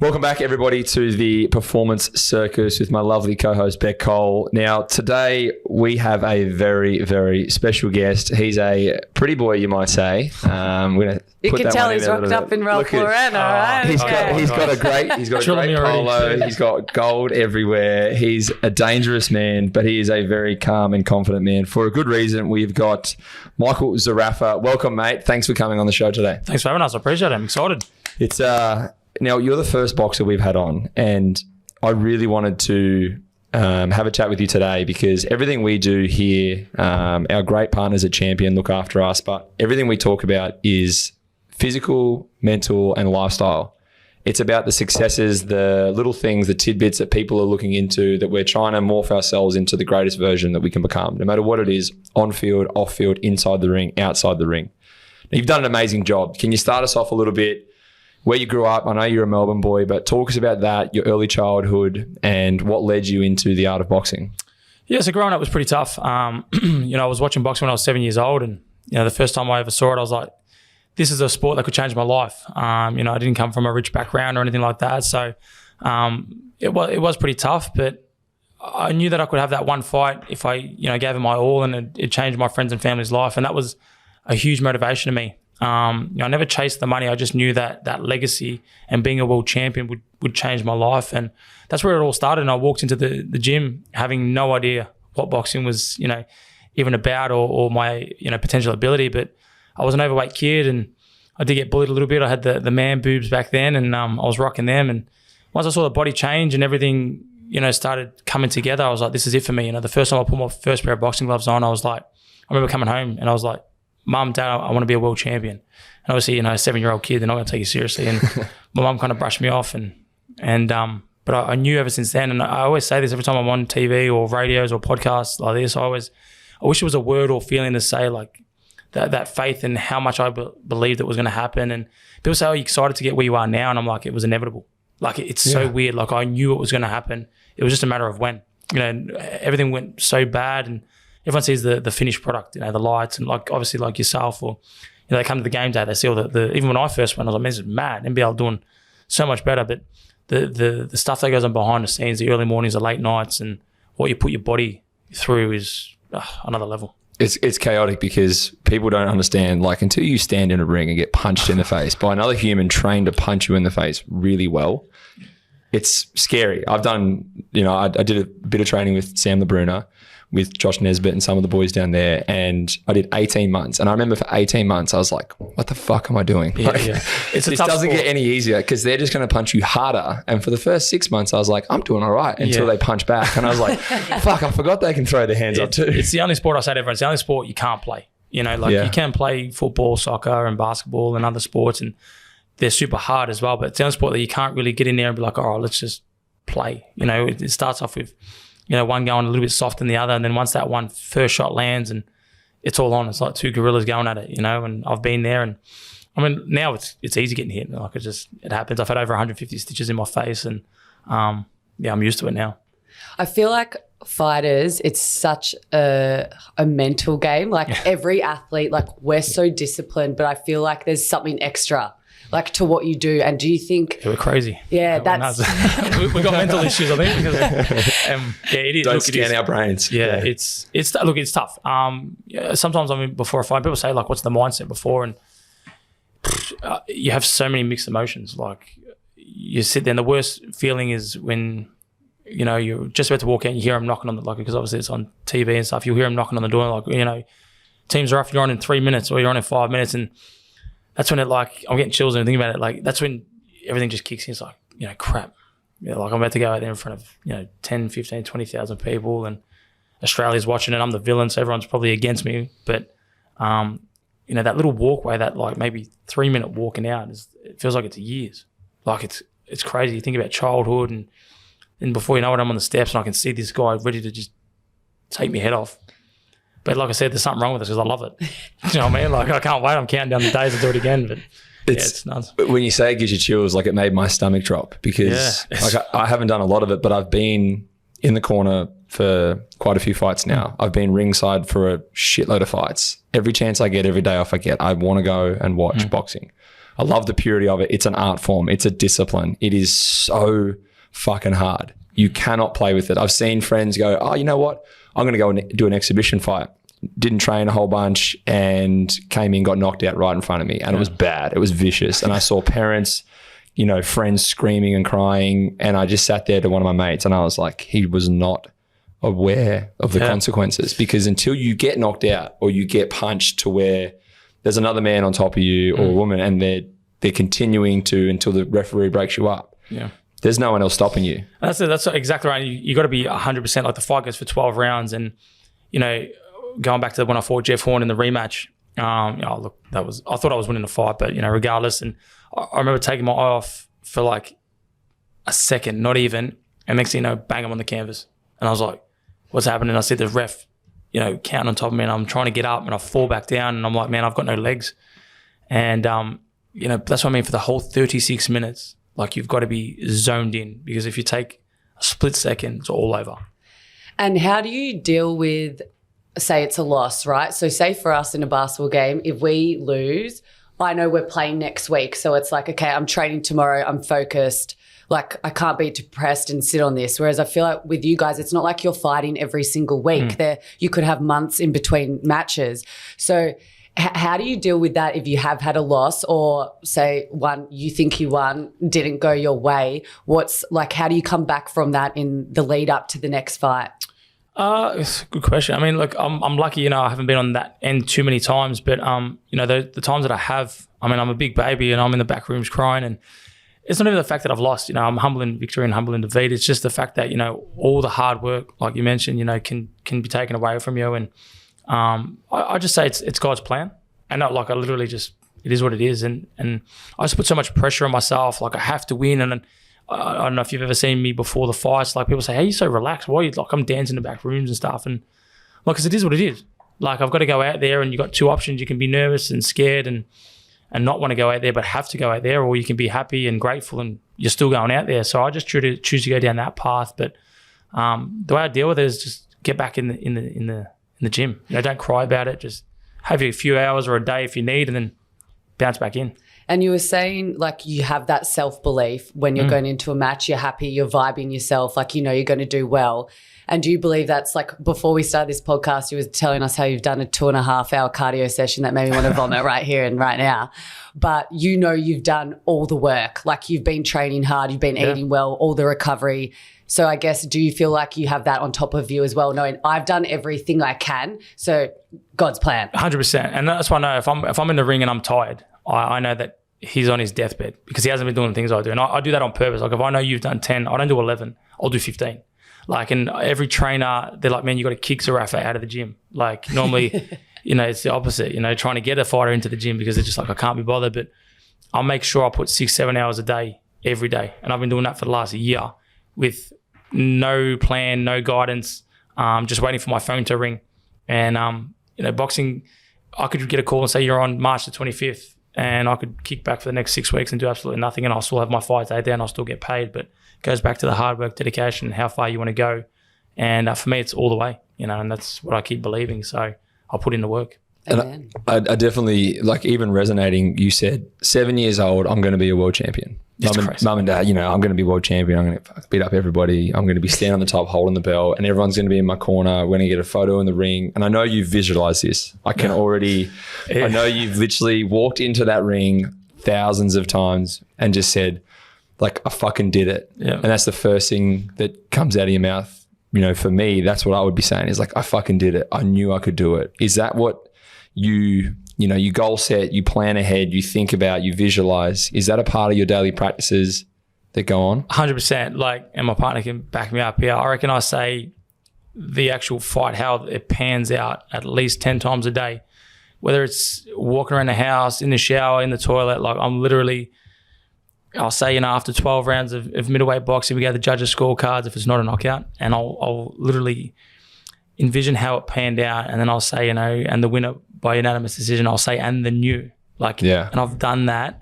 Welcome back, everybody, to the Performance Circus with my lovely co-host, Beck Cole. Now, today we have a very, very special guest. He's a pretty boy, you might say. You can tell he's rocked up in Ralph Lauren, all right? He's got a great polo. He's got gold everywhere. He's a dangerous man, but he is a very calm and confident man. For a good reason, we've got Michael Zerafa. Welcome, mate. Thanks for coming on the show today. Thanks for having us. I appreciate it. I'm excited. It's now, you're the first boxer we've had on, and I really wanted to have a chat with you today because everything we do here, our great partners at Champion look after us, but everything we talk about is physical, mental, and lifestyle. It's about the successes, the little things, the tidbits that people are looking into, that we're trying to morph ourselves into the greatest version that we can become, no matter what it is, on field, off field, inside the ring, outside the ring. Now, you've done an amazing job. Can you start us off a little bit? Where you grew up? I know you're a Melbourne boy, but talk us about that, your early childhood, and what led you into the art of boxing. Yeah, so growing up was pretty tough. I was watching boxing when I was 7 years old, and the first time I ever saw it, I was like, this is a sport that could change my life. I didn't come from a rich background or anything like that, so it was pretty tough, but I knew that I could have that one fight if I gave it my all, and it changed my friends and family's life, and that was a huge motivation to me. I never chased the money. I just knew that legacy and being a world champion would change my life. And that's where it all started. And I walked into the gym having no idea what boxing was, even about or my, potential ability. But I was an overweight kid and I did get bullied a little bit. I had the man boobs back then and I was rocking them. And once I saw the body change and everything, started coming together, I was like, this is it for me. The first time I put my first pair of boxing gloves on, I was like, I remember coming home and I was like, Mum, Dad, I want to be a world champion. And obviously, a 7-year-old kid, they're not going to take you seriously. And my mum kind of brushed me off. But I knew ever since then, and I always say this every time I'm on TV or radios or podcasts like this, I wish it was a word or feeling to say like that faith and how much I believed it was going to happen. And people say, oh, you're excited to get where you are now? And I'm like, it was inevitable. Like, it's so weird. Like, I knew it was going to happen. It was just a matter of when. Everything went so bad and everyone sees the finished product, the lights, and like obviously like yourself or they come to the game day, they see all the even when I first went, I was like, man, this is mad. NBL doing so much better, but the stuff that goes on behind the scenes, the early mornings, the late nights, and what you put your body through is another level. It's chaotic because people don't understand, like, until you stand in a ring and get punched in the face by another human trained to punch you in the face really well, it's scary. I've done, I did a bit of training with Sam LeBruna, with Josh Nesbitt and some of the boys down there, and I did 18 months. And I remember for 18 months, I was like, what the fuck am I doing? Yeah, This doesn't get any easier because they're just going to punch you harder. And for the first 6 months, I was like, I'm doing all right until they punch back. And I was like, fuck, I forgot they can throw their hands up too. It's the only sport I say to everyone, it's the only sport you can't play. You can play football, soccer and basketball and other sports, and they're super hard as well. But it's the only sport that you can't really get in there and be like, all right, let's just play. It starts off with one going a little bit softer than the other. And then once that one first shot lands and it's all on, it's like two gorillas going at it, and I've been there. And I mean, now it's easy getting hit. Like it happens. I've had over 150 stitches in my face and I'm used to it now. I feel like fighters, it's such a mental game. Like every athlete, like we're so disciplined, but I feel like there's something extra like to what you do. And do you think we're crazy? Yeah, that's we got mental issues, I think. Because, it is. Don't scan our brains. Yeah, it's tough. Sometimes before a fight, people say like, "What's the mindset before?" And you have so many mixed emotions. Like you sit there, and the worst feeling is when you're just about to walk out and you hear them knocking on the because obviously it's on TV and stuff. You hear them knocking on the door, like teams are off. You're on in 3 minutes or you're on in 5 minutes, and that's when I'm getting chills and thinking about it. Like that's when everything just kicks in. It's like, crap. Like I'm about to go out there in front of, 10, 15, 20,000 people and Australia's watching and I'm the villain. So everyone's probably against me. But, that little walkway, that like maybe 3 minute walking out it feels like it's years. Like it's crazy. You think about childhood and before you know it, I'm on the steps and I can see this guy ready to just take my head off. But like I said, there's something wrong with this because I love it. You know what I mean? Like I can't wait. I'm counting down the days to do it again. But it's nuts. When you say it gives you chills, like it made my stomach drop because I haven't done a lot of it, but I've been in the corner for quite a few fights now. I've been ringside for a shitload of fights. Every chance I get, every day off I get, I want to go and watch boxing. I love the purity of it. It's an art form. It's a discipline. It is so fucking hard. You cannot play with it. I've seen friends go, oh, you know what? I'm going to go and do an exhibition fight. Didn't train a whole bunch and came in, got knocked out right in front of me. And it was bad. It was vicious. And I saw parents, you know, friends screaming and crying. And I just sat there to one of my mates and I was like, he was not aware of the consequences, because until you get knocked out or you get punched to where there's another man on top of you or a woman and they're continuing to until the referee breaks you up. Yeah. There's no one else stopping you. That's exactly right. You got to be 100%. Like the fight goes for 12 rounds, and you know, going back to when I fought Jeff Horn in the rematch, look, I thought I was winning the fight, but you know, regardless, and I remember taking my eye off for like a second, not even, and next thing you know, bang, I'm on the canvas, and I was like, what's happening? I see the ref, you know, counting on top of me, and I'm trying to get up, and I fall back down, and I'm like, man, I've got no legs, and you know, that's what I mean. For the whole 36 minutes. Like you've got to be zoned in, because if you take a split second, it's all over. And how do you deal with, say it's a loss, right? So say for us in a basketball game, if we lose, I know we're playing next week. So it's like, okay, I'm training tomorrow, I'm focused. Like I can't be depressed and sit on this. Whereas I feel like with you guys, it's not like you're fighting every single week. You could have months in between matches. So how do you deal with that if you have had a loss, or say one you think you won didn't go your way? What's like, how do you come back from that in the lead up to the next fight? It's a good question. I mean, look, I'm lucky, you know, I haven't been on that end too many times, but you know, the times that I have, I mean, I'm a big baby and I'm in the back rooms crying, and it's not even the fact that I've lost. You know, I'm humble in victory and humble in defeat. It's just the fact that, you know, all the hard work, like you mentioned, you know, can be taken away from you. And I just say it's God's plan, and not like I literally just, it is what it is. And I just put so much pressure on myself. Like I have to win. And I don't know if you've ever seen me before the fights. Like people say, hey, you're so relaxed. Why are you like, I'm dancing in the back rooms and stuff. And like, cause it is what it is. Like I've got to go out there, and you got two options. You can be nervous and scared and not want to go out there, but have to go out there, or you can be happy and grateful and you're still going out there. So I just choose to go down that path. But the way I deal with it is just get back in the gym. You know, don't cry about it. Just have a few hours or a day if you need, and then bounce back in. And you were saying like you have that self-belief when you're going into a match, you're happy, you're vibing yourself, like you know you're going to do well. And do you believe that's like, before we started this podcast, you were telling us how you've done a 2.5 hour cardio session that made me want to vomit right here and right now. But you know you've done all the work, like you've been training hard, you've been eating well, all the recovery. So I guess, do you feel like you have that on top of you as well, knowing I've done everything I can, so God's plan? 100%. And that's why I know if I'm in the ring and I'm tired, I know that he's on his deathbed, because he hasn't been doing the things I do. And I do that on purpose. Like if I know you've done 10, I don't do 11, I'll do 15. Like, and every trainer, they're like, man, you got to kick Zerafa out of the gym. Like normally, you know, it's the opposite, you know, trying to get a fighter into the gym, because they're just like, I can't be bothered. But I'll make sure I put 6-7 hours a day, every day. And I've been doing that for the last year with no plan, no guidance, just waiting for my phone to ring. And, you know, boxing, I could get a call and say you're on March the 25th, and I could kick back for the next 6 weeks and do absolutely nothing, and I'll still have my fight day there and I'll still get paid. But it goes back to the hard work, dedication, how far you want to go. And for me, it's all the way, you know, and that's what I keep believing. So I'll put in the work. And I definitely, like, even resonating, you said 7 years old, I'm going to be a world champion. Mum and dad, you know, I'm going to be world champion. I'm going to beat up everybody. I'm going to be standing on the top holding the belt, and everyone's going to be in my corner. We're going to get a photo in the ring. And I know you've visualized this. I can already, I know you've literally walked into that ring thousands of times and just said, like, I fucking did it. Yeah. And that's the first thing that comes out of your mouth. You know, for me, that's what I would be saying is like, I fucking did it. I knew I could do it. Is that what you know, you goal set, you plan ahead, you think about, you visualize? Is that a part of your daily practices that go on? 100%. Like, and my partner can back me up here. I reckon I say the actual fight, how it pans out at least 10 times a day, whether it's walking around the house, in the shower, in the toilet. Like I'm literally, I'll say, you know, after 12 rounds of middleweight boxing, we go to the judges' scorecards if it's not a knockout, and I'll literally envision how it panned out, and then I'll say, you know, and the winner by unanimous decision, I'll say, and the new. Like, yeah. And I've done that,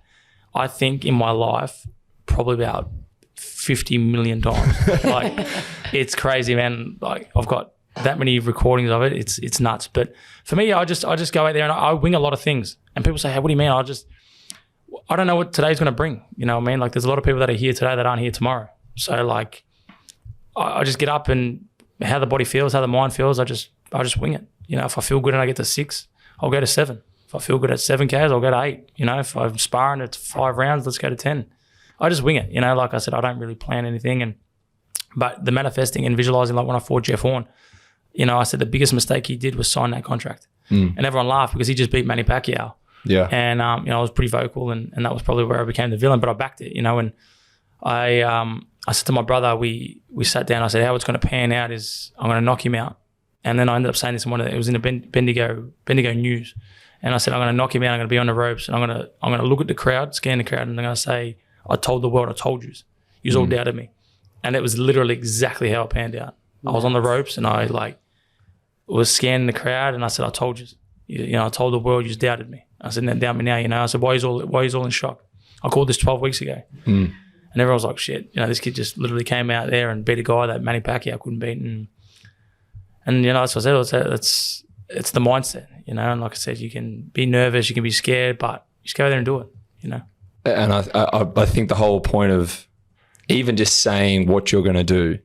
I think, in my life probably about 50 million times. Like, it's crazy, man. Like, I've got that many recordings of it. It's nuts. But for me, I just go out there and I wing a lot of things. And people say, hey, what do you mean? I don't know what today's going to bring. You know what I mean? Like there's a lot of people that are here today that aren't here tomorrow. So like I just get up and how the body feels, how the mind feels, I just wing it. You know, if I feel good and I get to 6, I'll go to 7. If I feel good at 7Ks, I'll go to 8. You know, if I'm sparring at 5 rounds, let's go to 10. I just wing it. You know, like I said, I don't really plan anything. But the manifesting and visualizing, like when I fought Jeff Horn, you know, I said the biggest mistake he did was sign that contract. And everyone laughed because he just beat Manny Pacquiao. Yeah. And, you know, I was pretty vocal and that was probably where I became the villain, but I backed it, you know, and I said to my brother, we sat down, I said, how it's going to pan out is I'm going to knock him out. And then I ended up saying this in it was in the Bendigo News. And I said, I'm going to knock him out, I'm going to be on the ropes and I'm going to look at the crowd, scan the crowd, and I'm going to say, I told the world, I told you. You all doubted me. And it was literally exactly how it panned out. I was on the ropes and I was scanning the crowd and I said, I told you. You know, I told the world you doubted me. I said, now doubt me now, you know. I said, why he's all in shock? I called this 12 weeks ago. And everyone was like, shit, you know, this kid just literally came out there and beat a guy that Manny Pacquiao couldn't beat. And you know, that's what I said. It's the mindset, you know. And like I said, you can be nervous, you can be scared, but you just go there and do it, you know. And I think the whole point of even just saying what you're going to do,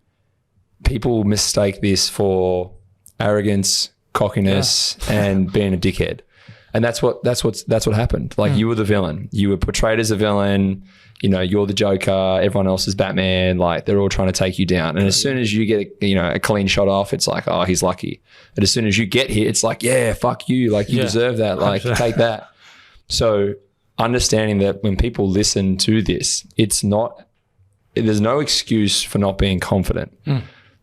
people mistake this for arrogance, cockiness, and being a dickhead. And that's what happened. Like you were the villain. You were portrayed as a villain. You know, you're the Joker. Everyone else is Batman. Like they're all trying to take you down. And as soon as you get a clean shot off, it's like, oh, he's lucky. And as soon as you get hit, it's like, yeah, fuck you. Like you deserve that. Like take that. So understanding that when people listen to this, there's no excuse for not being confident.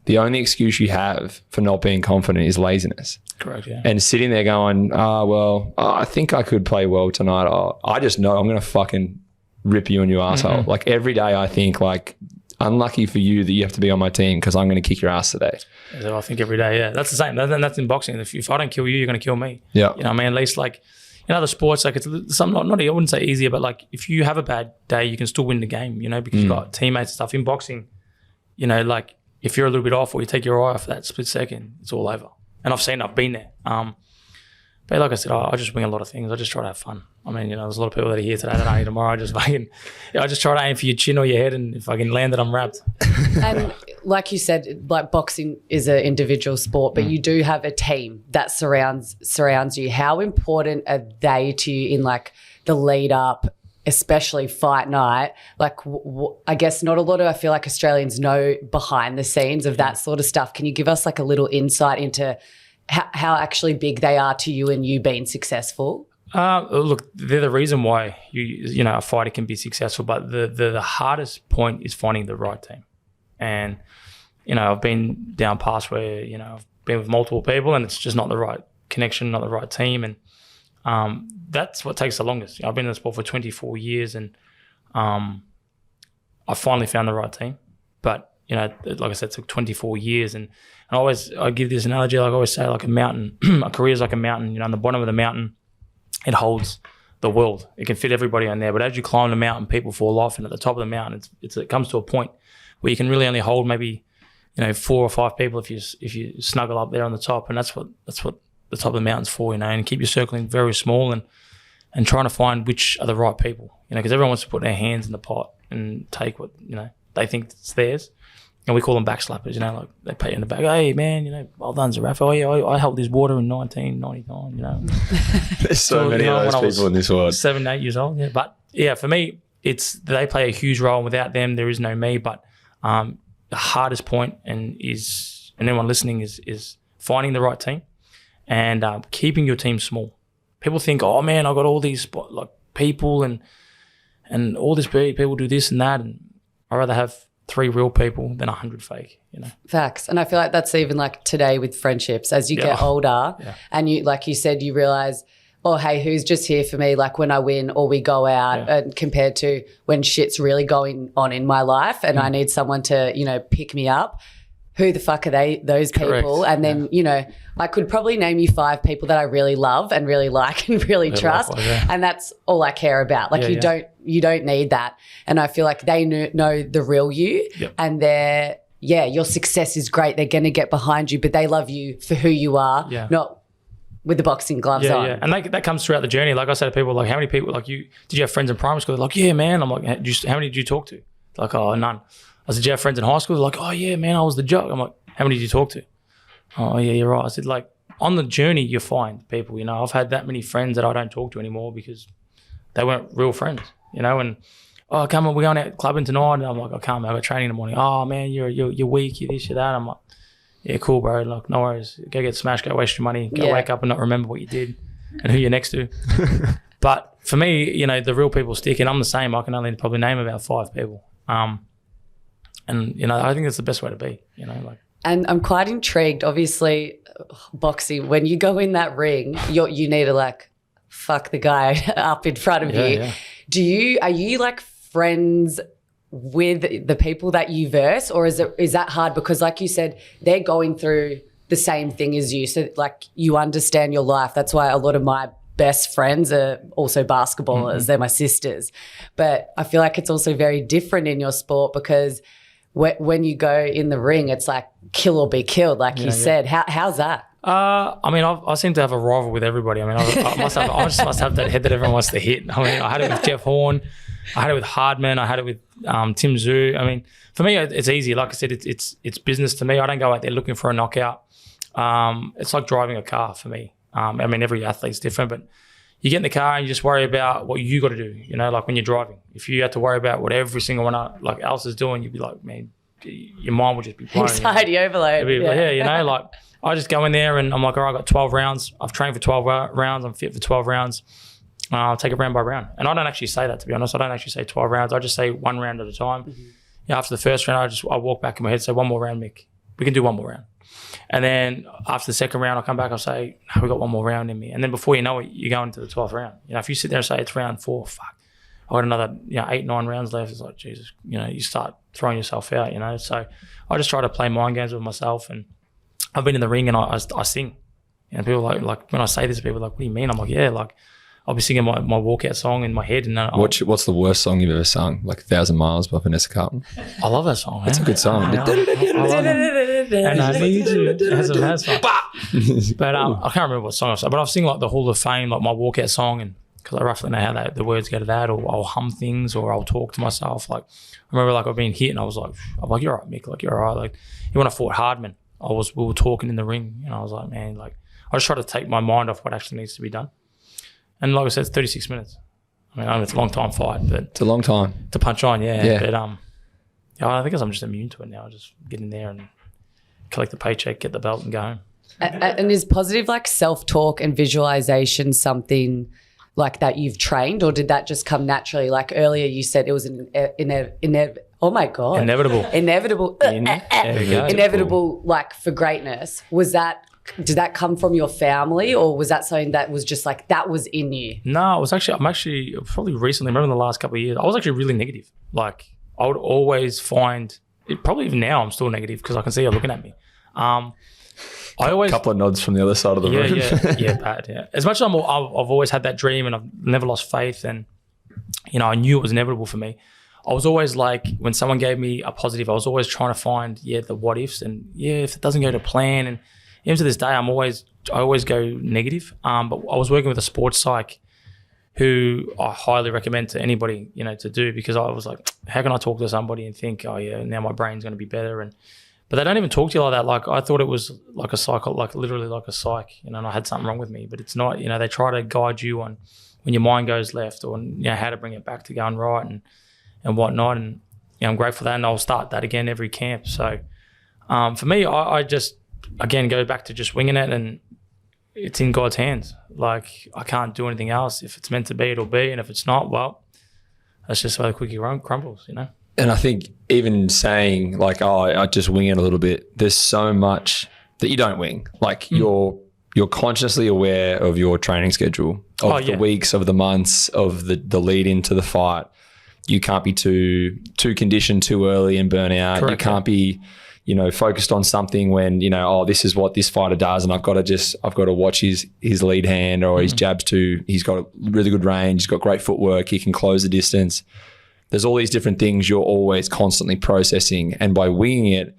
The only excuse you have for not being confident is laziness. Correct, yeah. And sitting there going, I think I could play well tonight. I just know I'm going to fucking rip you in your asshole. Like every day I think like, unlucky for you that you have to be on my team because I'm going to kick your ass today. So I think every day, yeah. That's the same. That's in boxing. If I don't kill you, you're going to kill me. Yeah. You know what I mean? At least like in other sports, like it's some not I wouldn't say easier, but like if you have a bad day, you can still win the game, you know, because you've got teammates and stuff. In boxing, you know, like if you're a little bit off or you take your eye off for that split second, it's all over. And I've been there. But like I said, I just wing a lot of things. I just try to have fun. I mean, you know, there's a lot of people that are here today that aren't here tomorrow. I just try to aim for your chin or your head, and if I can land it, I'm wrapped. And like you said, like boxing is an individual sport, but you do have a team that surrounds you. How important are they to you in like the lead up, especially fight night? Like I guess not a lot of, I feel like Australians know behind the scenes of that sort of stuff. Can you give us like a little insight into how actually big they are to you and you being successful? Look, they're the reason why you know a fighter can be successful, but the hardest point is finding the right team. And you know, I've been down past where you know I've been with multiple people and it's just not the right connection, not the right team, and that's what takes the longest. You know, I've been in the sport for 24 years, and I finally found the right team. But you know, like I said, it took 24 years, and I give this analogy. Like I always say, like a mountain. A career is like a mountain. You know, on the bottom of the mountain, it holds the world. It can fit everybody on there. But as you climb the mountain, people fall off, and at the top of the mountain, it comes to a point where you can really only hold maybe, you know, 4 or 5 people if you snuggle up there on the top. And that's what the top of the mountain's for, you know. And keep your circling very small and trying to find which are the right people, you know, because everyone wants to put their hands in the pot and take what you know they think it's theirs. And we call them backslappers, you know, like they pat you in the back. Hey, man, you know, well done, Zerafa. Oh, yeah, I held this water in 1999, you know. There's so many of those people in this world. 7, 8 years old, yeah. But, yeah, for me, they play a huge role. And without them, there is no me. But the hardest point and anyone listening is finding the right team and keeping your team small. People think, oh, man, I got all these like people and all these people do this and that. And I'd rather have 3 real people than 100 fake, you know. Facts. And I feel like that's even like today with friendships. As you get older and you, like you said, you realize, oh, hey, who's just here for me? Like when I win or we go out and compared to when shit's really going on in my life and I need someone to, you know, pick me up. Who the fuck are those people? Correct. And then, you know, I could probably name you 5 people that I really love and really like and really trust. Likewise, and that's all I care about. Like you don't need that. And I feel like they know the real you and your success is great. They're going to get behind you, but they love you for who you are, not with the boxing gloves on. Yeah, and that comes throughout the journey. Like I say to people, like, how many people, like, did you have friends in primary school? They're like, yeah, man. I'm like, how many did you talk to? They're like, oh, none. I said, did you have friends in high school? They're like, oh, yeah, man, I was the jock. I'm like, how many did you talk to? Oh, yeah, you're right. I said, like, on the journey, you find people, you know. I've had that many friends that I don't talk to anymore because they weren't real friends, you know. And, oh, come on, we're going out clubbing tonight. And I'm like, I can't, man, I've got training in the morning. Oh, man, you're weak, you're this, you're that. I'm like, yeah, cool, bro. Like, no worries. Go get smashed, go waste your money, go wake up and not remember what you did and who you're next to. But for me, you know, the real people stick, and I'm the same. I can only probably name about 5 people. And, you know, I think that's the best way to be, you know, like. And I'm quite intrigued, obviously, boxing, when you go in that ring, you need to, like, fuck the guy up in front of you. Yeah. Are you like friends with the people that you verse, or is that hard? Because like you said, they're going through the same thing as you. So like you understand your life. That's why a lot of my best friends are also basketballers. Mm-hmm. They're my sisters. But I feel like it's also very different in your sport because when you go in the ring, it's like kill or be killed, like you said. How's that? I mean, I seem to have a rival with everybody. I mean, I just must have that head that everyone wants to hit. I mean, I had it with Jeff Horn, I had it with Hardman, I had it with Tim Zhu. I mean, for me, it's easy. Like I said, it's business to me. I don't go out there looking for a knockout. It's like driving a car for me. I mean, every athlete's different, but you get in the car and you just worry about what you got to do. You know, like when you're driving, if you had to worry about what every single one else is doing, you'd be like, man, your mind would just be blown. Anxiety overload. Yeah, you know, like I just go in there and I'm like, all right, I got 12 rounds. I've trained for 12 rounds. I'm fit for 12 rounds. I'll take it round by round. And I don't actually say that, to be honest. I don't actually say 12 rounds. I just say 1 round at a time. Mm-hmm. Yeah, after the first round, I walk back in my head, say 1 more round, Mick. We can do 1 more round. And then after the second round, I'll come back, I'll say, no, we got 1 more round in me. And then before you know it, you're going into the 12th round. You know, if you sit there and say it's round 4, fuck, I got another 8, 9 rounds left. It's like, Jesus, you know, you start throwing yourself out, you know. So I just try to play mind games with myself. And I've been in the ring and I sing. And people like when I say this, people are like, what do you mean? I'm like, yeah, like I'll be singing my walkout song in my head. And then what's the worst song you've ever sung? Like 1,000 Miles by Vanessa Carlton? I love that song. It's a good song. I love it. And I need you. It has fun. But I can't remember what song I sang. But I've sung like the Hall of Fame, like my walkout song, and because I roughly know how the words go to that, or I'll hum things, or I'll talk to myself. Like I remember, like I've been hit, and I'm like, you're all right, Mick. Like you're all right. Like when I fought Hardman, we were talking in the ring, and I was like, man, like I just try to take my mind off what actually needs to be done. And like I said, it's 36 minutes. I mean, I know it's a long time fight, but it's a long time to punch on. Yeah. But I think I'm just immune to it now. I just get in there and collect the paycheck, get the belt, and go home. And is positive like self-talk and visualization something like that you've trained, or did that just come naturally? Like earlier you said it was oh my God. Inevitable. Inevitable like for greatness. Did that come from your family, or was that something that was just like that was in you? No, I'm actually probably recently, remember in the last couple of years, I was actually really negative. Like I would always find, probably even now I'm still negative because I can see her looking at me. A couple of nods from the other side of the room. Yeah, bad. Yeah. As much as I've always had that dream and I've never lost faith, and you know I knew it was inevitable for me. I was always like, when someone gave me a positive, I was always trying to find the what ifs, and if it doesn't go to plan. And even to this day, I always go negative. But I was working with a sports psych who I highly recommend to anybody, you know, to do, because I was like, how can I talk to somebody and think, oh yeah, now my brain's going to be better? But they don't even talk to you like that. Like I thought it was like a psych, like literally like a psych, you know, and I had something wrong with me, but it's not. You know, they try to guide you on when your mind goes left, or you know how to bring it back to going right and whatnot. And you know, I'm grateful for that, and I'll start that again every camp. So for me, I just again go back to just winging it, and it's in God's hands. Like I can't do anything else. If it's meant to be, it'll be, and if it's not, well, that's just where the cookie crumbles, you know. And I think even saying like, oh, I just wing it a little bit, there's so much that you don't wing. Like you're consciously aware of your training schedule, of the weeks, of the months, of the lead into the fight. You can't be too conditioned too early and burn out. Correct, you can't be, you know, focused on something when, you know, oh, this is what this fighter does, and I've got to watch his lead hand or his jabs too. He's got a really good range. He's got great footwork. He can close the distance. There's all these different things you're always constantly processing, and by winging it,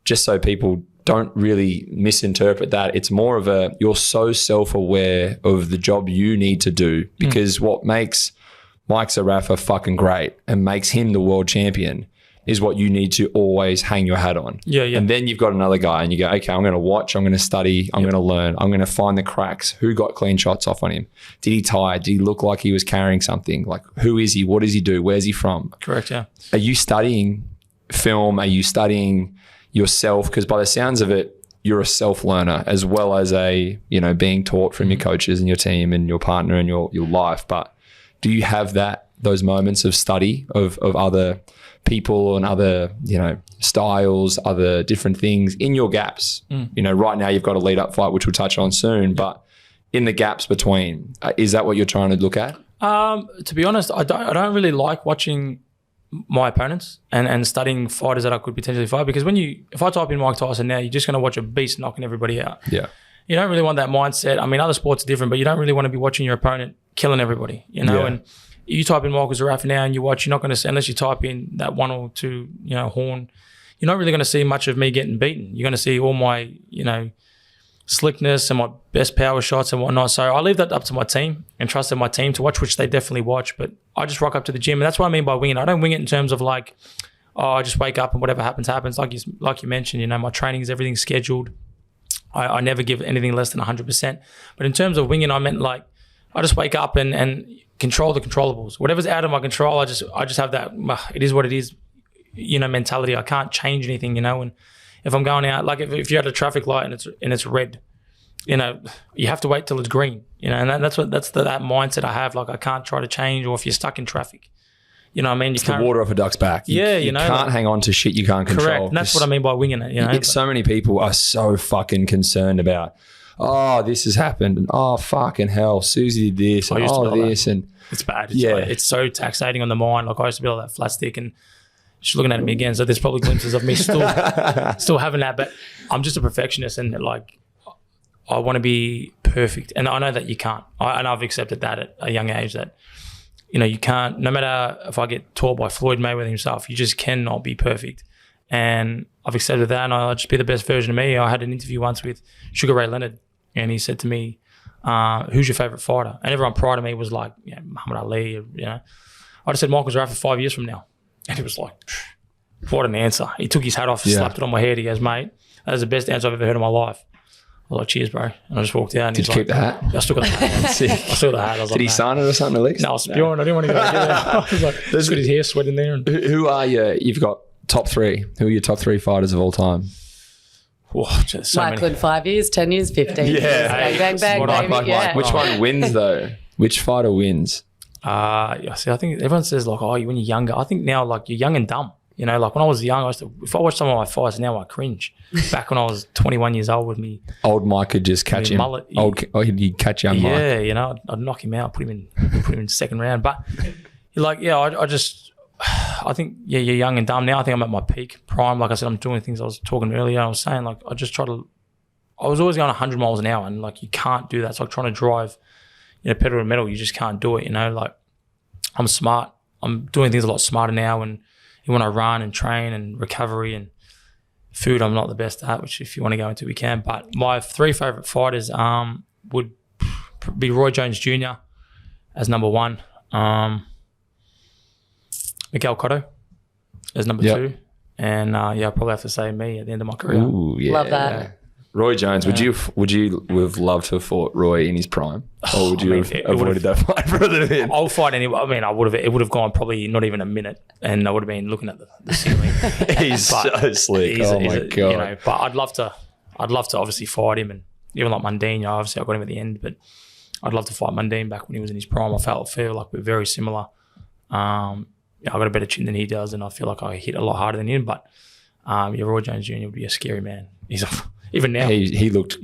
just so people don't really misinterpret that. It's more of you're so self-aware of the job you need to do, because what makes Mike Zerafa fucking great and makes him the world champion is what you need to always hang your hat on. Yeah. And then you've got another guy and you go, okay, I'm going to watch, I'm going to study, I'm going to learn, I'm going to find the cracks. Who got clean shots off on him? Did he tie? Did he look like he was carrying something? Like, who is he? What does he do? Where's he from? Correct, yeah. Are you studying film? Are you studying yourself? Because by the sounds of it, you're a self-learner as well as being taught from your coaches and your team and your partner and your life. But do you have those moments of study of other people and other, styles, other different things in your gaps? Right now you've got a lead up fight, which we'll touch on soon, but in the gaps between, is that what you're trying to look at? To be honest, I don't really like watching my opponents and studying fighters that I could potentially fight, because if I type in Mike Tyson now, you're just going to watch a beast knocking everybody out. Yeah. You don't really want that mindset. I mean, other sports are different, but you don't really want to be watching your opponent killing everybody, Yeah. And you type in Michael Zerafa now and you watch, you're not going to see, unless you type in that one or two, horn, you're not really going to see much of me getting beaten. You're going to see all my, slickness and my best power shots and whatnot. So I leave that up to my team and trusted my team to watch, which they definitely watch. But I just rock up to the gym, and that's what I mean by winging. I don't wing it in terms of like, I just wake up and whatever happens. Like you mentioned, my training is everything scheduled. I never give anything less than 100%. But in terms of winging, I meant like I just wake up and control the controllables. Whatever's out of my control, I just have that. It is what it is, mentality. I can't change anything, And if I'm going out, like if you're at a traffic light and it's red, you have to wait till it's green, And that's that mindset I have. Like I can't try to change, or if you're stuck in traffic, you know what I mean? It's the water off a duck's back. You can't hang on to shit you can't control. Correct. And that's what I mean by winging it, So many people are so fucking concerned about, this has happened, and fucking hell, Susie did this, and this, and it's bad. It's so taxating on the mind. Like I used to be like that flat stick, and she's looking at me again. So there's probably glimpses of me still having that, but I'm just a perfectionist, and like I want to be perfect, and I know that you can't. And I've accepted that at a young age that you can't. No matter if I get taught by Floyd Mayweather himself, you just cannot be perfect. And I've accepted that, and I'll just be the best version of me. I had an interview once with Sugar Ray Leonard, and he said to me, who's your favourite fighter? And everyone prior to me was like, Muhammad Ali, I just said Michael Zerafa 5 years from now. And he was like, what an answer. He took his hat off, slapped it on my head. He goes, mate, that is the best answer I've ever heard in my life. I was like, cheers, bro. And I just walked out. And Did you keep the hat? I still got the hat. I still got the hat. I was Did he sign it or something at least? No, I was spewing. I didn't want to go there. I was like, just got his hair sweating there. And who are you? You've got top three. Who are your top three fighters of all time? So Michael in 5 years, 10 years, 15 years. Bang, bang, bang, baby. Yeah. Which one wins though? Which fighter wins? I think everyone says like, when you're younger. I think now like you're young and dumb. Like when I was young, if I watch some of my fights now, I cringe. Back when I was 21 years old with me, old Mike could just catch him. Mullet, he'd catch young Mike. Yeah, I'd knock him out, put him in second round. But I think you're young and dumb now. I think I'm at my peak prime. Like I said, I'm doing things I was talking earlier. I was saying like I was always going 100 miles an hour, and like you can't do that. It's like trying to drive, pedal to metal. You just can't do it. Like I'm smart. I'm doing things a lot smarter now, and when I run and train and recovery and food, I'm not the best at, which if you want to go into, we can. But my three favourite fighters would be Roy Jones Jr. as number one, Miguel Cotto as number two, and I'll probably have to say me at the end of my career. Ooh, yeah. Love that. Roy Jones, would you have loved to have fought Roy in his prime, or would you have avoided that fight rather than him? I'll fight anyway. I mean, it would have gone probably not even a minute, and I would have been looking at the ceiling. He's so slick. My god! But I'd love to obviously fight him, and even like Mundine. Obviously, I got him at the end, but I'd love to fight Mundine back when he was in his prime. I feel like we're very similar. I got a better chin than he does, and I feel like I hit a lot harder than him. But Roy Jones Jr. would be a scary man. Even now, he looked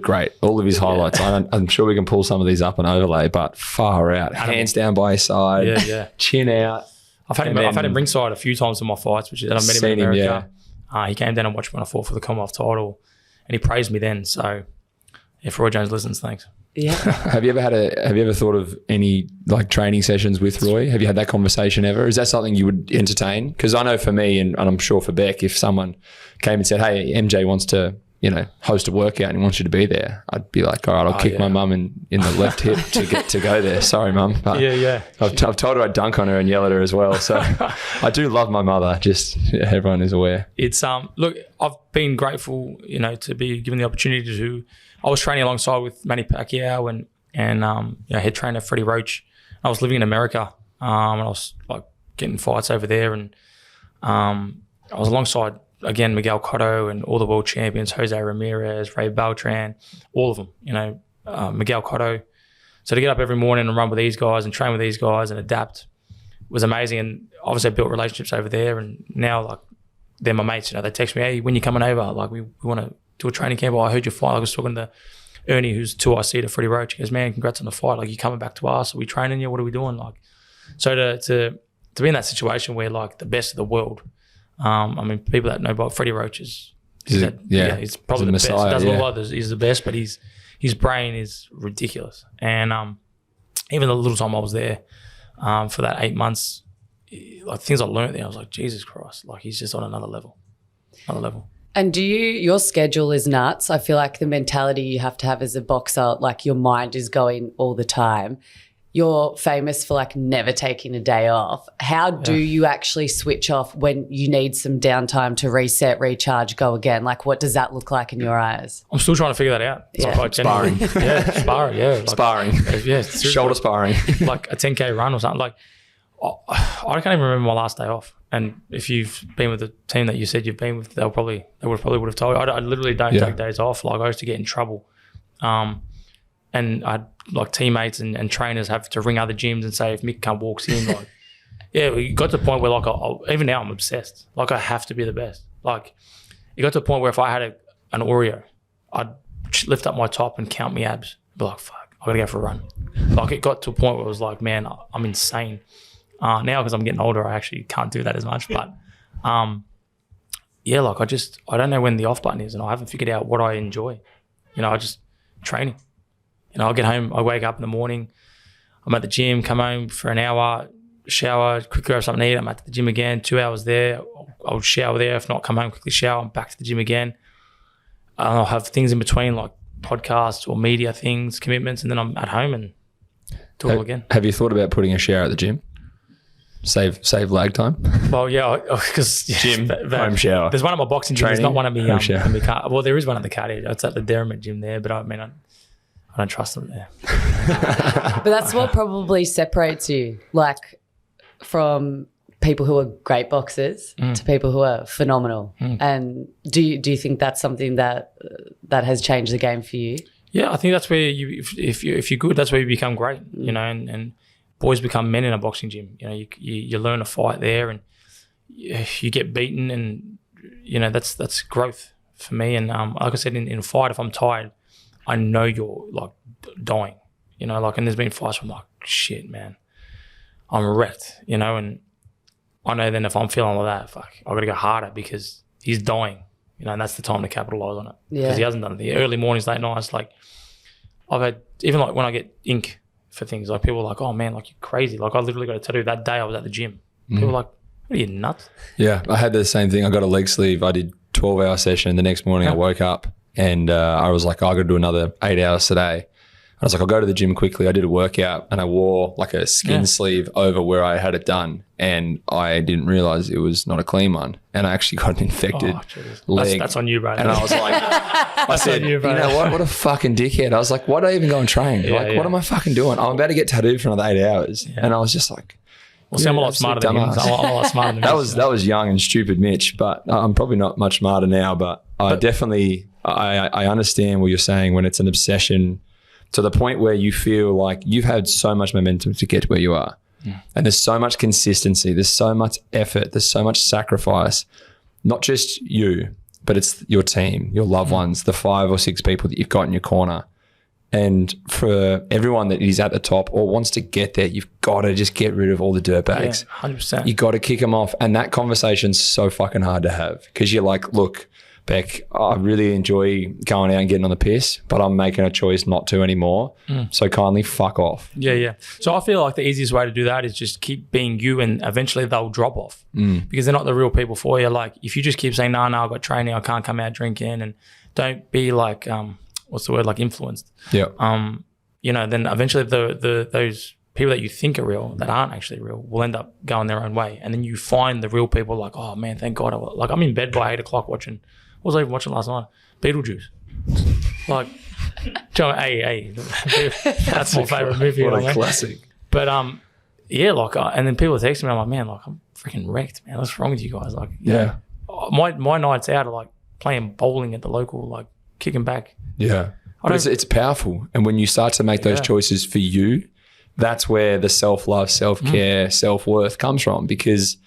great. All of his highlights. I'm sure we can pull some of these up and overlay, but far out, hands down by his side, chin out. I've had him ringside a few times in my fights, which is I've met him in America. He came down and watched when I fought for the Commonwealth title, and he praised me then. So if Roy Jones listens, thanks. Yeah. Have you ever thought of any like training sessions with Roy? Have you had that conversation ever? Is that something you would entertain? Because I know for me, and I'm sure for Beck, if someone came and said, "Hey, MJ wants to, host a workout and he wants you to be there," I'd be like, "All right, I'll kick my mum in the left hip to go there." Sorry, mum. But Yeah. I've told her I'd dunk on her and yell at her as well. So I do love my mother. Just everyone is aware. It's look, I've been grateful, to be given the opportunity to. I was training alongside with Manny Pacquiao and head trainer Freddie Roach. I was living in America, and I was like getting fights over there, and I was alongside again Miguel Cotto and all the world champions, Jose Ramirez, Ray Beltran, all of them. Miguel Cotto. So to get up every morning and run with these guys and train with these guys and adapt was amazing. And obviously I built relationships over there, and now like they're my mates. They text me, "Hey, when you coming over? Like we want to do a training camp. I heard your fight." I was talking to Ernie, who's 2IC to Freddie Roach. He goes, "Man, congrats on the fight. Like, you coming back to us? Are we training you? What are we doing?" Like, so to be in that situation where like the best of the world. People that know about Freddie Roach he's probably the best. He does a lot. He's the best, but his brain is ridiculous. And even the little time I was there for that 8 months, like things I learned there, I was like, Jesus Christ, like he's just on another level. And your schedule is nuts. I feel like the mentality you have to have as a boxer, like your mind is going all the time. You're famous for like never taking a day off. How do you actually switch off when you need some downtime to reset, recharge, go again? Like what does that look like in your eyes? I'm still trying to figure that out. Yeah. Sparring. Sparring, yeah. Like, sparring. Yeah. Shoulder sparring. Like a 10K run or something. Like I can't even remember my last day off. And if you've been with the team that you said you've been with, they would probably have told you. I literally don't take days off. Like I used to get in trouble. And I'd like teammates and trainers have to ring other gyms and say if Mick walks in, like, we got to the point where like even now I'm obsessed. Like I have to be the best. Like it got to the point where if I had an Oreo, I'd lift up my top and count my abs. I'd be like, fuck, I gotta go for a run. Like it got to a point where it was like, man, I'm insane. Now because I'm getting older, I actually can't do that as much. But like I don't know when the off button is, and I haven't figured out what I enjoy. I just training. I'll get home, I wake up in the morning, I'm at the gym, come home for an hour, shower, quickly grab something to eat, I'm at the gym again, 2 hours there, I'll shower there, if not, come home, quickly shower, I'm back to the gym again. I'll have things in between like podcasts or media things, commitments, and then I'm at home and do it all again. Have you thought about putting a shower at the gym? Save lag time? Well, yeah, because gym, home shower. There's one at my boxing gym, there's not one at me. Well, there is one at the cardio, it's at the Derrimut gym there, but I don't trust them there. But that's what probably separates you, like from people who are great boxers to people who are phenomenal. And do you think that's something that has changed the game for you? Yeah, I think that's where if you're good, that's where you become great. And boys become men in a boxing gym. You learn to fight there, and you get beaten, and that's growth for me. And like I said, in a fight, if I'm tired, I know you're like dying, and there's been fights where I'm like, shit, man, I'm wrecked, and I know then if I'm feeling like that, fuck, I got to go harder because he's dying, and that's the time to capitalize on it because he hasn't done it. The early mornings, late nights, like I've had, even like when I get ink for things, like people are like, oh man, like you're crazy. Like I literally got to tell you that day I was at the gym. People are like, what are you, nuts? Yeah, I had the same thing. I got a leg sleeve. I did 12-hour session. The next morning I woke up and I was like, I got to do another 8 hours today. I was like, I'll go to the gym quickly. I did a workout and I wore like a skin sleeve over where I had it done, and I didn't realize it was not a clean one, and I actually got an infected leg. That's on you, bro. And I was like, I said, you know what a fucking dickhead. I was like, why did I even go and train? What am I fucking doing? I'm about to get tattooed for another 8 hours. And I was just like, well, see, I'm a lot smarter than you. I'm a lot smarter than you. That was young and stupid Mitch, but I'm probably not much smarter now, but I definitely, I understand what you're saying when it's an obsession to the point where you feel like you've had so much momentum to get to where you are. And there's so much consistency, there's so much effort, there's so much sacrifice, not just you, but it's your team, your loved ones, the 5 or 6 people that you've got in your corner. And for everyone that is at the top or wants to get there, you've got to just get rid of all the dirtbags. Yeah, 100%. You got to kick them off. And that conversation's so fucking hard to have because you're like, look, Beck, I really enjoy going out and getting on the piss, but I'm making a choice not to anymore. So kindly fuck off. Yeah. So I feel like the easiest way to do that is just keep being you, and eventually they'll drop off because they're not the real people for you. Like if you just keep saying, no, I've got training, I can't come out drinking, and don't be like, what's the word, like influenced. Yeah. Then eventually those people that you think are real that aren't actually real will end up going their own way. And then you find the real people like, oh man, thank God. I'm in bed by 8 o'clock watching, what was I even watching last night? Beetlejuice. Like, hey, that's my favourite movie. What a classic. But and then people text me, I'm like, man, like I'm freaking wrecked, man. What's wrong with you guys? Like, yeah. My nights out are like playing bowling at the local, like kicking back. Yeah. But it's powerful. And when you start to make those choices for you, that's where the self-love, self-care, self-worth comes from, because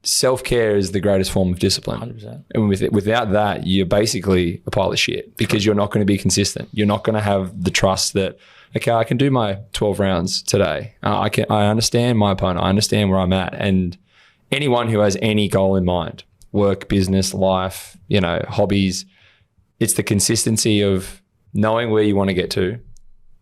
self-care is the greatest form of discipline. 100%. And without that, you're basically a pile of shit, because you're not going to be consistent. You're not going to have the trust that, okay, I can do my 12 rounds today. I understand my opponent. I understand where I'm at. And anyone who has any goal in mind, work, business, life, hobbies, it's the consistency of knowing where you want to get to.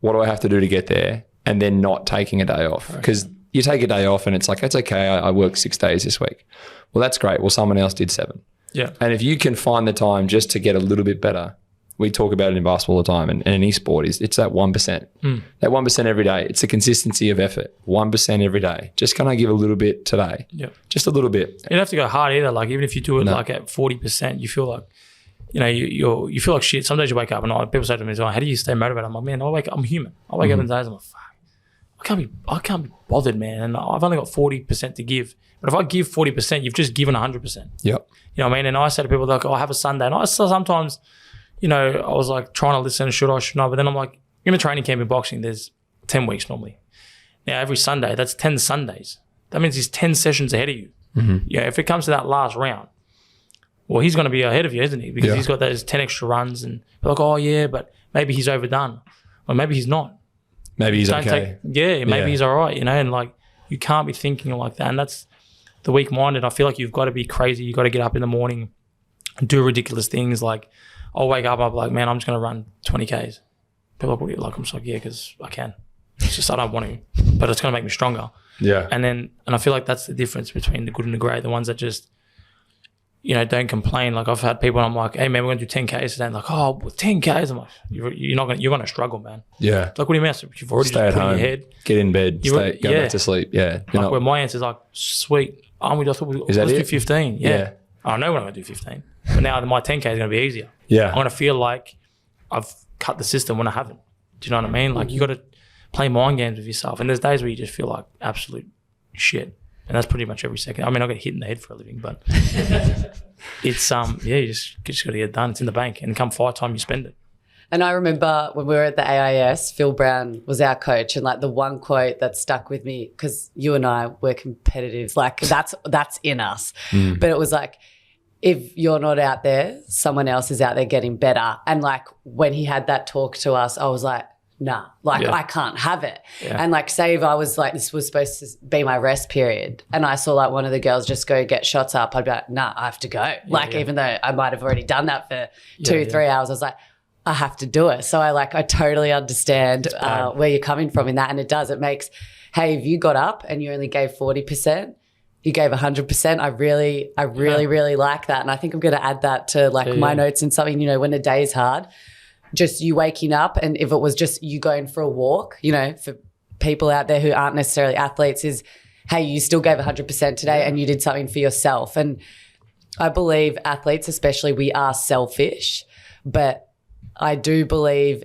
What do I have to do to get there? And then not taking a day off, because you take a day off and it's like, it's okay. I worked 6 days this week. Well, that's great. Well, someone else did 7. Yeah. And if you can find the time just to get a little bit better, we talk about it in basketball all the time, and in any sport, it's that 1%. That 1% every day. It's the consistency of effort. 1% every day. Just can I give a little bit today? Yeah. Just a little bit. You don't have to go hard either. Like even if you do it like at 40%, you feel like, you feel like shit. Some days you wake up and people say to me, how do you stay motivated? I'm like, man, I'm human. I wake up in days, I'm like, fuck. I can't be bothered, man. And I've only got 40% to give. But if I give 40%, you've just given 100%. Yep. You know what I mean? And I say to people, like, I have a Sunday. And I sometimes, I was like trying to listen, should I, should not? But then I'm like, in a training camp in boxing, there's 10 weeks normally. Now, every Sunday, that's 10 Sundays. That means he's 10 sessions ahead of you. Yeah, if it comes to that last round, well, he's going to be ahead of you, isn't he? Because he's got those 10 extra runs. And they're like, oh, yeah, but maybe he's overdone. Or maybe he's not. Maybe he's okay. Maybe he's all right, and like you can't be thinking like that. And that's the weak-minded. I feel like you've got to be crazy. You've got to get up in the morning and do ridiculous things. Like I'll wake up, I'll be like, man, I'm just going to run 20 Ks. People are like, I'm just like, yeah, because I can. It's just I don't want to, but it's going to make me stronger. Yeah. And I feel like that's the difference between the good and the great. The ones that just, don't complain. Like I've had people and I'm like, hey man, we're going to do 10 Ks today. And like, oh, 10 Ks. I'm like, you're going to struggle, man. Yeah. Like, what do you mean? You've already stay at home, your head. Get in bed, go back to sleep. Yeah. Like where my answer is like, sweet. I thought let's do 15. Yeah. I know when I'm going to do 15. But now my 10K is going to be easier. Yeah. I'm going to feel like I've cut the system when I haven't. Do you know what I mean? Like you got to play mind games with yourself. And there's days where you just feel like absolute shit. And that's pretty much every second. I mean, I get hit in the head for a living, but it's you just got to get it done. It's in the bank, and come fight time, you spend it. And I remember when we were at the AIS, Phil Brown was our coach, and like the one quote that stuck with me, because you and I were competitive, like that's in us. But it was like, if you're not out there, someone else is out there getting better. And like when he had that talk to us, I was like, nah, I can't have it. Yeah. And like, say if I was like, this was supposed to be my rest period, and I saw like one of the girls just go get shots up, I'd be like, nah, I have to go. Even though I might have already done that for 2-3 hours, I was like, I have to do it. So I totally understand where you're coming from in that. And it makes, hey, if you got up and you only gave 40%, you gave 100%. I really like that. And I think I'm going to add that to like my notes and something, when a day is hard, just you waking up, and if it was just you going for a walk, for people out there who aren't necessarily athletes, is, hey, you still gave 100% today and you did something for yourself. And I believe athletes especially, we are selfish, but I do believe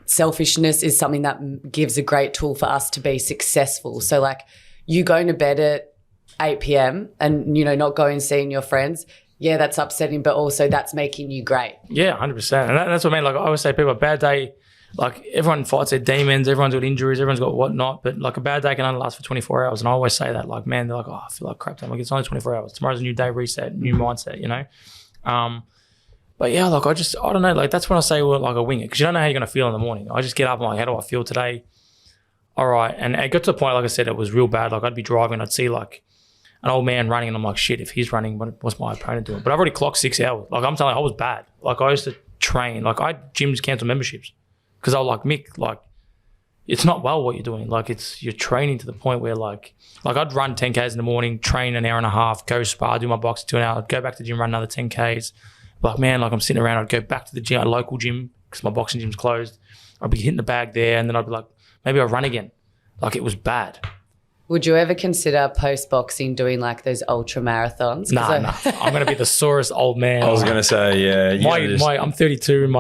selfishness is something that gives a great tool for us to be successful. So like you going to bed at 8 p.m. and, not going and seeing your friends, yeah, that's upsetting, but also that's making you great. Yeah, 100%. And that's what I mean. Like I always say, people, a bad day, like everyone fights their demons, everyone's got injuries, everyone's got whatnot, but like a bad day can only last for 24 hours. And I always say that, like, man, they're like, oh, I feel like crap. I'm like, it's only 24 hours. Tomorrow's a new day, reset, new mindset, But yeah, like I don't know, like that's when I say, well, like I wing it, because you don't know how you're going to feel in the morning. I just get up and like, how do I feel today? All right. And it got to the point, like I said, it was real bad. Like I'd be driving, I'd see like an old man running, and I'm like, shit, if he's running, what's my opponent doing? But I've already clocked 6 hours. Like, I'm telling you, I was bad. Like, I used to train. Like, I had gyms cancel memberships because I was like, Mick, like, it's not well what you're doing. Like, you're training to the point where, like I'd run 10Ks in the morning, train an hour and a half, go spar, do my boxing 2 hours, go back to the gym, run another 10Ks. Like, man, like, I'm sitting around, I'd go back to the gym, a local gym, because my boxing gym's closed. I'd be hitting the bag there, and then I'd be like, maybe I'll run again. Like, it was bad. Would you ever consider post-boxing doing like those ultra marathons? Nah. I'm going to be the sorest old man. I was going to say, yeah. I'm 32,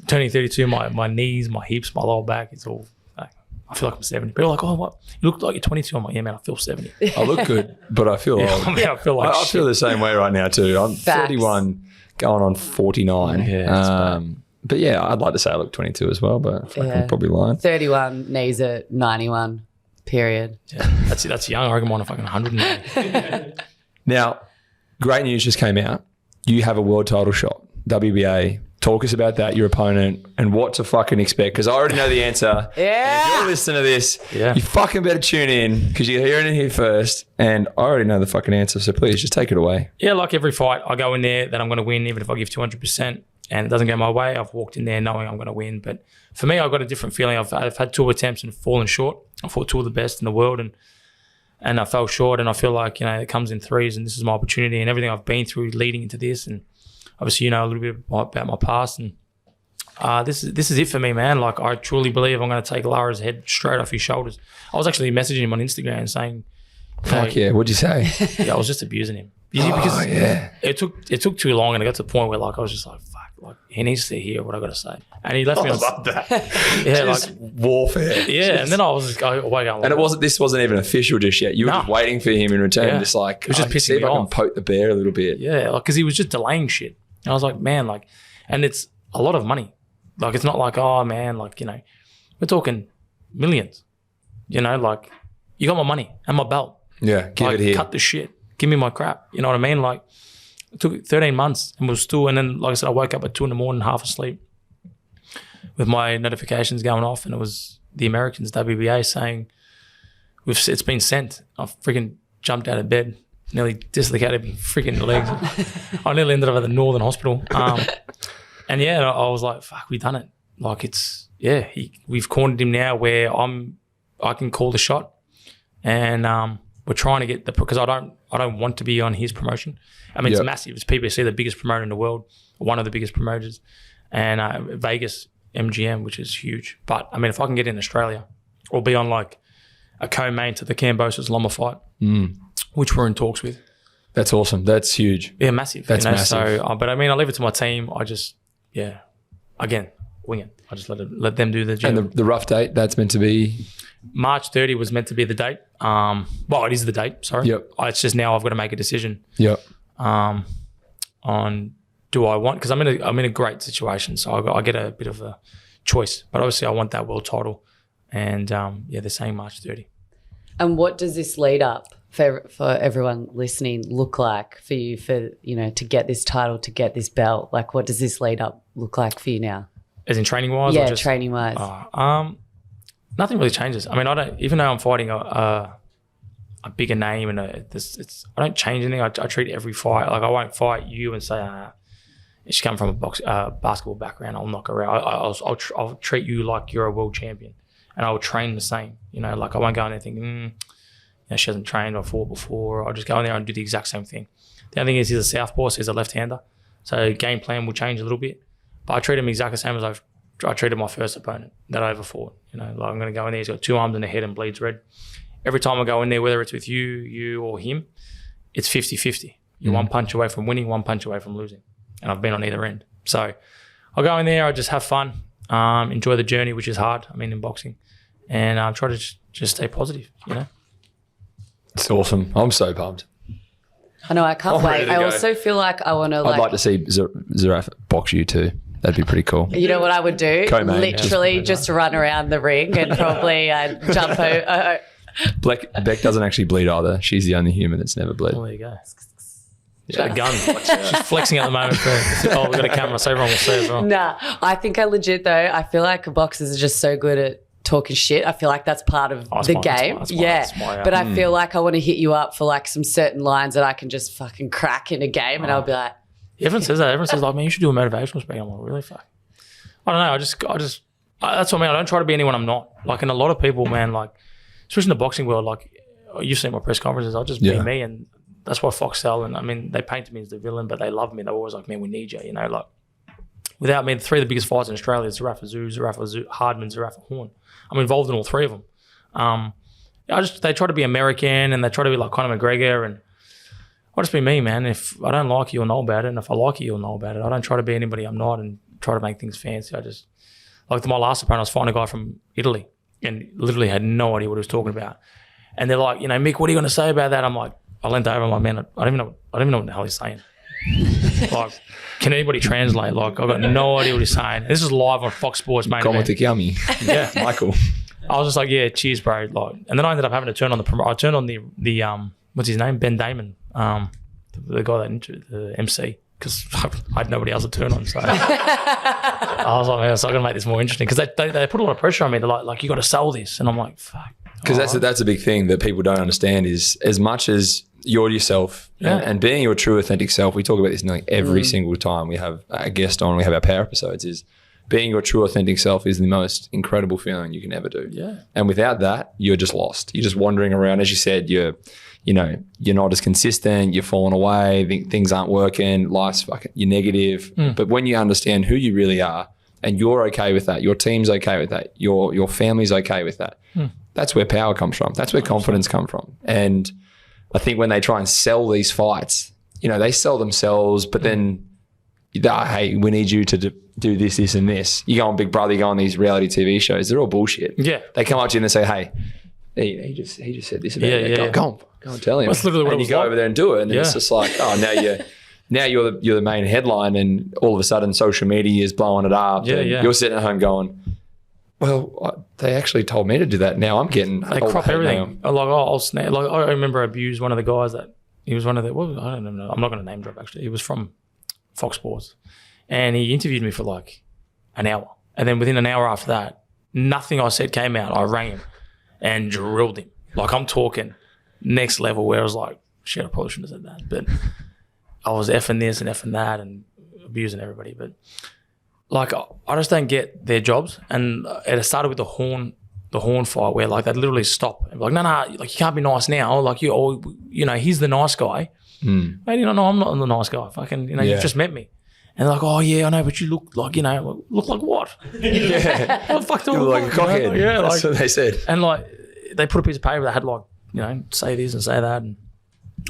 turning 32, my knees, my hips, my lower back, it's all, like, I feel like I'm 70. People are like, oh, what? You look like you're 22. I'm like, yeah, man, I feel 70. I look good, but I feel old. I feel like I feel the same way right now too. I'm Facts. 31, going on 49. Yeah, but yeah, I'd like to say I look 22 as well, but I'm probably lying. 31, knees at 91, period. Yeah, that's young. I reckon I'm on a fucking 100 now. Now, great news just came out. You have a world title shot, WBA. Talk us about that, your opponent, and what to fucking expect, because I already know the answer. Yeah. And if you're listening to this, you fucking better tune in, because you're hearing it here first, and I already know the fucking answer, so please just take it away. Yeah, like every fight, I go in there that I'm going to win, even if I give 200%, and it doesn't go my way. I've walked in there knowing I'm going to win. But for me, I've got a different feeling. I've had 2 attempts and fallen short. I fought 2 of the best in the world, and I fell short, and I feel like, it comes in threes, and this is my opportunity, and everything I've been through leading into this, and obviously, a little bit about my past, and this is it for me, man. Like, I truly believe I'm going to take Lara's head straight off his shoulders. I was actually messaging him on Instagram saying, "Fuck yeah, what'd you say?" Yeah, I was just abusing him because it took too long, and it got to the point where, like, I was just like, fuck, like, he needs to hear what I got to say, and he left me. I love that. Yeah, just like warfare. Yeah, and then I was away going. And this wasn't even official just yet. You were just waiting for him in return, just like, it was just pissing me off. I can off. poke the bear a little bit. Yeah, like, because he was just delaying shit. And I was like, man, like, and it's a lot of money. Like, it's not like, oh, man, like, we're talking millions. Like, you got my money and my belt. Yeah, give it here. Cut the shit. Give me my crap. You know what I mean? Like, it took 13 months and was still, and then, like I said, I woke up at 2 a.m, half asleep, with my notifications going off, and it was the Americans, WBA, saying, it's been sent. I freaking jumped out of bed. Nearly dislocated my freaking legs. I nearly ended up at the Northern Hospital. And yeah, I was like, fuck, we done it. Like, we've cornered him now where I can call the shot, and we're trying to get because I don't want to be on his promotion. I mean, it's massive. It's PBC, the biggest promoter in the world, one of the biggest promoters, and Vegas MGM, which is huge. But I mean, if I can get in Australia or be on like a co-main to the Cambosos Loma fight, which we're in talks with. That's awesome. That's huge. Yeah, massive. That's massive. So, but I mean, I leave it to my team. I just, again, wing it. I just let them do the job. And the rough date, that's meant to be? March 30 was meant to be the date. Well, it is the date, sorry. Yep. It's just now I've got to make a decision. Yep. On do I want, because I'm in a great situation, so I get a bit of a choice. But obviously I want that world title. And they're saying March 30. And what does this lead up for everyone listening look like for you to get this title, to get this belt? Like, what does this lead up look like for you now? As in training wise? Yeah, training wise. Nothing really changes. I mean, even though I'm fighting a bigger name and I don't change anything. I treat every fight like I won't fight you and say, she come from a basketball background, I'll knock her out. I'll treat you like you're a world champion, and I will train the same. Like I won't go in there thinking, she hasn't trained or fought before. I'll just go in there and do the exact same thing. The other thing is he's a southpaw, so he's a left-hander. So game plan will change a little bit, but I treat him exactly the same as I treated my first opponent that I ever fought. Like I'm going to go in there, he's got 2 arms and a head and bleeds red. Every time I go in there, whether it's with you or him, it's 50-50. You're one punch away from winning, one punch away from losing. And I've been on either end. So I'll go in there, I just have fun, enjoy the journey, which is hard, in boxing, and try to just stay positive, It's awesome. I'm so pumped. I know, I can't wait. I also feel like I want to I'd like to see Zerafa box you too. That'd be pretty cool. You know what I would do? Co-main. Literally just run around the ring and probably jump over. Beck doesn't actually bleed either. She's the only human that's never bled. Well, there you go. She's got a gun. She's flexing at the moment. We've got a camera, so everyone will see as well. Nah, I think I legit though, I feel like boxers are just so good at talking shit. I feel like that's part of the game. But I feel like I want to hit you up for like some certain lines that I can just fucking crack in a game, and I'll be like, everyone says that. Everyone says like, man, you should do a motivational speaker. I'm like, really? Fuck. I don't know. I just that's what I mean. I don't try to be anyone I'm not. Like, and a lot of people, man, like, especially in the boxing world, like, you've seen my press conferences. I'll just be me, and that's why Foxtel, and I mean, they painted me as the villain, but they love me. They're always like, man, we need you, you know, like, without me, the 3 of the biggest fights in Australia, Zerafa, Hardman, Zerafa, Horn. I'm involved in all 3 of them. They try to be American, and they try to be like Conor McGregor, and I'll just be me, man. If I don't like you, you'll know about it, and if I like you, you'll know about it. I don't try to be anybody I'm not and try to make things fancy. I just, like my last opponent, I was fighting a guy from Italy, and literally had no idea what he was talking about. And they're like, you know, Mick, what are you going to say about that? I'm like, I leaned over, I'm like, man, I don't even know what the hell he's saying. Like, can anybody translate? Like, I've got no idea what he's saying. This is live on Fox Sports, mate. Yummy. Yeah, Michael. I was just like, yeah, cheers, bro. Like, and then I ended up having to turn on I turned on the what's his name? Ben Damon, the guy that into the MC, because I had nobody else to turn on. So I was like, man, so I'm gonna make this more interesting, because they put a lot of pressure on me. They're like, you got to sell this, and I'm like, fuck. Because that's a big thing that people don't understand is, as much as you're yourself and being your true authentic self, we talk about this nearly every single time we have a guest on, we have our power episodes, is being your true authentic self is the most incredible feeling you can ever do. Yeah. And without that, you're just lost. You're just wandering around. As you said, you're not as consistent, you're falling away, things aren't working, life's fucking, you're negative. But when you understand who you really are, and you're okay with that, your team's okay with that, your family's okay with that, that's where power comes from. That's where confidence comes from. And I think when they try and sell these fights, you know, they sell themselves, but then, hey, we need you to do this, this, and this. You go on Big Brother, you go on these reality TV shows, they're all bullshit. Yeah. They come up to you and they say, hey, he just said this about you. Go on, tell him. That's literally what and you go over there and do it, and it's just like, oh, now you're the main headline, and all of a sudden social media is blowing it up. You're sitting at home going, well, they actually told me to do that. Now I'm getting they crop everything. Like, I'll snap. Like, I remember I abused one of the guys that he was one of the. Well, I don't know. I'm not going to name drop. Actually, he was from Fox Sports, and he interviewed me for like an hour, and then within an hour after that, nothing I said came out. I rang him and drilled him. Like, I'm talking next level, where I was like, shit, I probably shouldn't have said that, but I was effing this and effing that and abusing everybody, but. Like, I just don't get their jobs. And it started with the horn fight, where like they'd literally stop and be like, no, like, you can't be nice now. Like, he's the nice guy. Mate, no, I'm not the nice guy. Fucking, you've just met me. And they're like, oh yeah, I know, but you look like, look like what? Yeah. What the fuck do I look like? A cockhead. Yeah, that's what they said. And like, they put a piece of paper that had like, say this and say that, and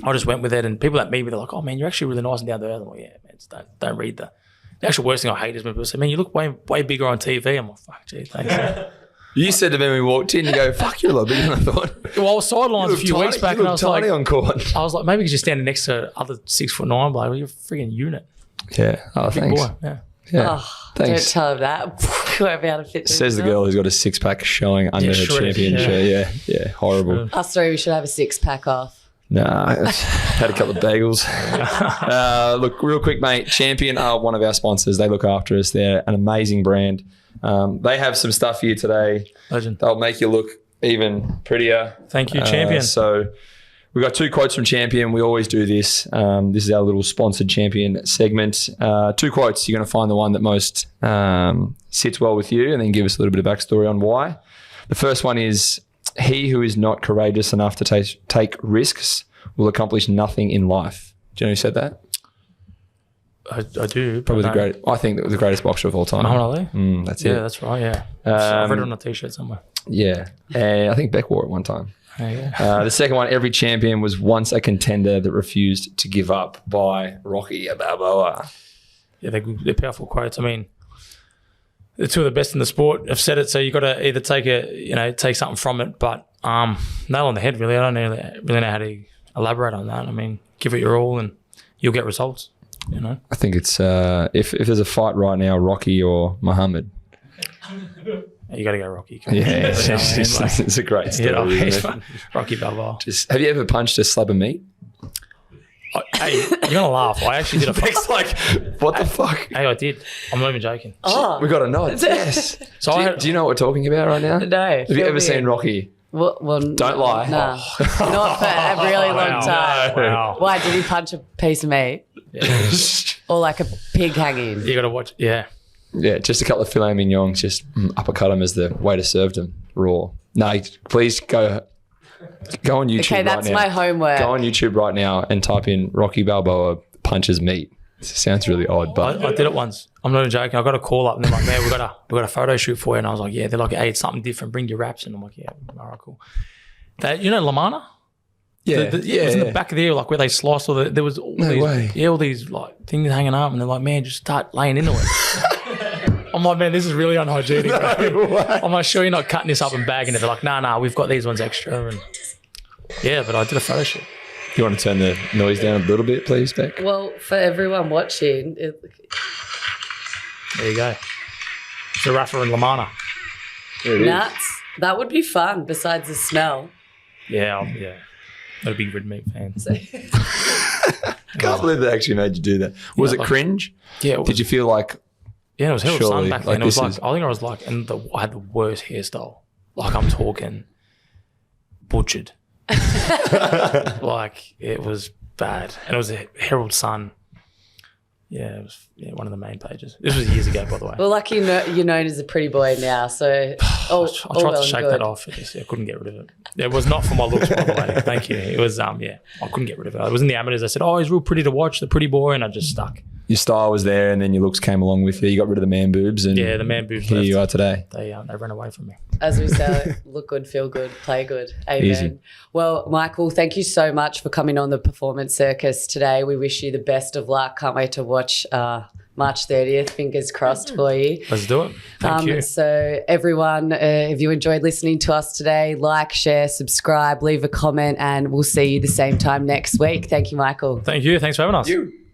I just went with it. And people that meet me, they're like, oh man, you're actually really nice and down to earth. I'm like, yeah, man, don't read that. The actual worst thing I hate is when people say, man, you look way bigger on TV. I'm like, fuck, gee, thanks. You said to me when we walked in, you go, fuck, you're a lot bigger than I thought. Well, I was sidelines a few weeks back, and I was like, on court. I was like, maybe because you're standing next to other 6'9", but well, you're a freaking unit. Yeah. Oh, big thanks. boy. Yeah. Oh, thanks. Don't tell him that. Whoever out of fit. Says the girl who's got a 6-pack showing under her champion shirt. Yeah, horrible. Us 3, we should have a 6-pack off. Nah, had a couple of bagels. Look, real quick, mate. Champion are one of our sponsors. They look after us. They're an amazing brand. They have some stuff here today. Legend. They'll make you look even prettier. Thank you, Champion. So we've got 2 quotes from Champion. We always do this. This is our little sponsored Champion segment. 2 quotes. You're going to find the one that most sits well with you, and then give us a little bit of backstory on why. The first one is, he who is not courageous enough to take risks will accomplish nothing in life. Do you know who said that? I do. Probably I think the greatest boxer of all time. Muhammad Ali? That's it. Yeah, that's right, yeah. I've read it on a t-shirt somewhere. Yeah. And I think Beck wore it one time. Oh, yeah. The second one, every champion was once a contender that refused to give up, by Rocky Balboa. Yeah, they're powerful quotes. I mean, the 2 of the best in the sport have said it, so you got to either take something from it, but nail on the head, really. I don't really know how to elaborate on that. I mean, give it your all and you'll get results, I think it's, if there's a fight right now, Rocky or Muhammad. You got to go Rocky. Yeah, it's a great story. Rocky Balboa. Have you ever punched a slab of meat? Hey, you're gonna laugh. I actually did a Beck's like, what the fuck? Hey, I did. I'm not even joking. Oh, We got a nod. Yes. So Do you know what we're talking about right now? no. Have you ever seen Rocky? Well, Don't lie. Nah, not for a really long time. Wow. Why did he punch a piece of meat or like a pig hanging? You gotta watch. Yeah. Yeah, just a couple of filet mignons, just uppercut them as the waiter served them raw. No, please go on YouTube Okay, that's right now. my homework. Go on YouTube right now and type in Rocky Balboa punches meat. It sounds really odd, but I did it once. I'm not even joking. I got a call up and they're like, man, we got a photo shoot for you. And I was like, yeah. They're like, hey, it's something different. Bring your wraps. And I'm like, yeah, all right, cool. You know Lamana? yeah, It was in the back of the ear, like where they sliced there was all all these like things hanging up, and they're like, man, just start laying into it. I'm like, man, this is really unhygienic. I'm like, sure you're not cutting this up and bagging it. They're like, nah, we've got these ones extra. And yeah, but I did a photo shoot. You want to turn the noise down a little bit, please, Beck? Well, for everyone watching, There you go. Zerafa and Lamana. There it is. nuts. That would be fun. Besides the smell. Yeah. Not a big red meat fan. Can't believe they actually made you do that. Was it like- cringe? Yeah. Did you feel like Yeah, it was hell of Surely, sun back like, then. It was this like, is- I think I was like, I had the worst hairstyle. Like, I'm talking butchered. Like, it was bad. And it was a Herald Sun. Yeah, it was one of the main pages. This was years ago, by the way. Well, lucky you're known as a pretty boy now, so I tried to shake that off. I couldn't get rid of it. It was not for my looks, by the way. Thank you. It was, I couldn't get rid of it. I was in the amateurs. I said, oh, he's real pretty to watch, the pretty boy, and I just stuck. your style was there and then your looks came along with you? You got rid of the man boobs and Yeah, the man boobs here left. you are today. They ran away from me. As we say, look good, feel good, play good. Amen. Easy. Well, Michael, thank you so much for coming on the Performance Circus today. We wish you the best of luck. Can't wait to watch March 30th. Fingers crossed for you. Let's do it. Thank you. So everyone, if you enjoyed listening to us today, like, share, subscribe, leave a comment, and we'll see you the same time next week. Thank you, Michael. Thank you. Thanks for having us.